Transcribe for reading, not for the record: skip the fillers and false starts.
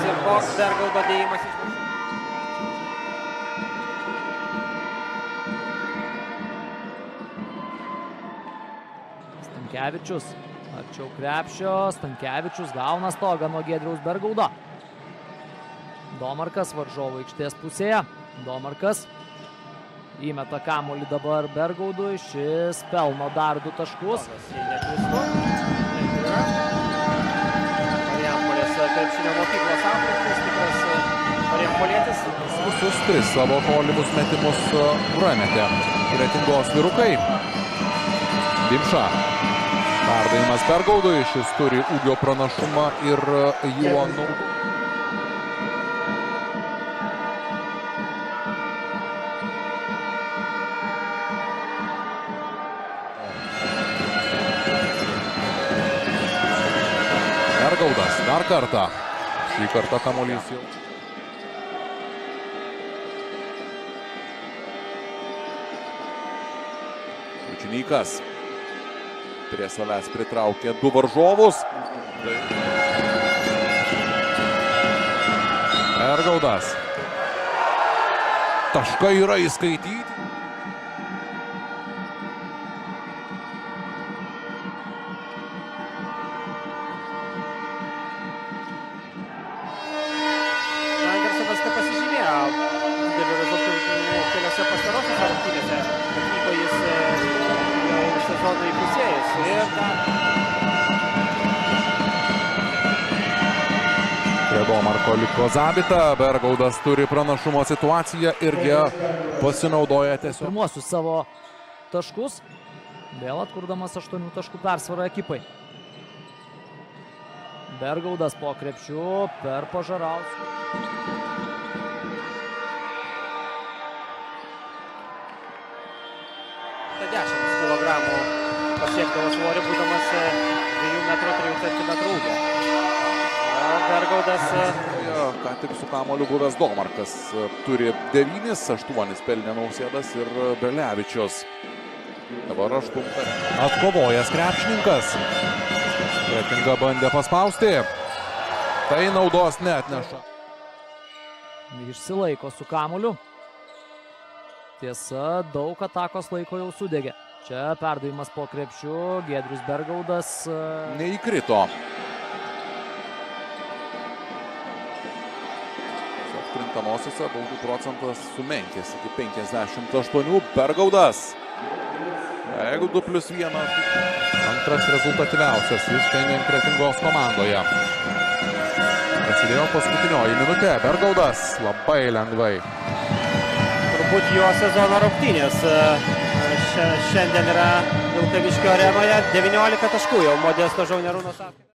Kas ir koks Bergaudo dėjimas iš mūsų. Stankevičius, arčiau krepšio, Stankevičius gauna stogą nuo Giedriaus Bergaudo. Domarkas varžovų aikštės pusėje. Domarkas įmeta kamuolį dabar Bergaudui, šis pelno dar 2 taškus. Marijampolės krepšinio mokyklos auklėtinis, tikras marijampolietis. Visus 3 savo tolimus metimus prametė Kretingos vyrukai. Dimša. Perdavimas Bergaudui, šis turi ūgio pranašumą ir juo naudoja. Bergaudas dar kartą. Šį kartą kamuolys jau. Kučinykas prie savęs pritraukė 2 varžovus. Bergaudas. Taškai yra įskaityti. Andersonas nepasižymėjo didelių rezultatų keliose pastarosiose rungtynėse. Atvyko jis jau sezono įpusėjus. Prie Domarko liko Zabita. Bergaudas turi pranašumo situaciją irgi pasinaudoja tiesiog. Pirmuosius savo taškus, vėl atkurdamas 8 taškų persvarą ekipai. Bergaudas po krepšiu per Pažarauską. Ta 10 kilogramų pasiekdavo svorį, būdamas 2 metrų 3 centimetrų ūgio. Bergaudas. Ką tik su kamuoliu buvęs Domarkas turi 9, 8 pelnė Nausėdas ir Belevičius. Dabar 8. Atkovojęs krepšininkas. Kretinga bandė paspausti. Tai naudos neatneša. Išsilaiko su kamuoliu. Tiesa, daug atakos laiko jau sudegė. Čia perdavimas po krepšiu. Giedrius Bergaudas neįkrito. Krintamosiose baudų procentas sumenkės iki 58. Bergaudas. Jeigu 2+1. Antras rezultatyviausias jis šiandien Kretingos komandoje. Prasidėjo paskutinioji minutė. Bergaudas labai lengvai. Turbūt jo sezono rungtynės šiandien yra Vilkaviškio arenoje. 19 taškų jau Modesto Žauneriūno sąskaitoje.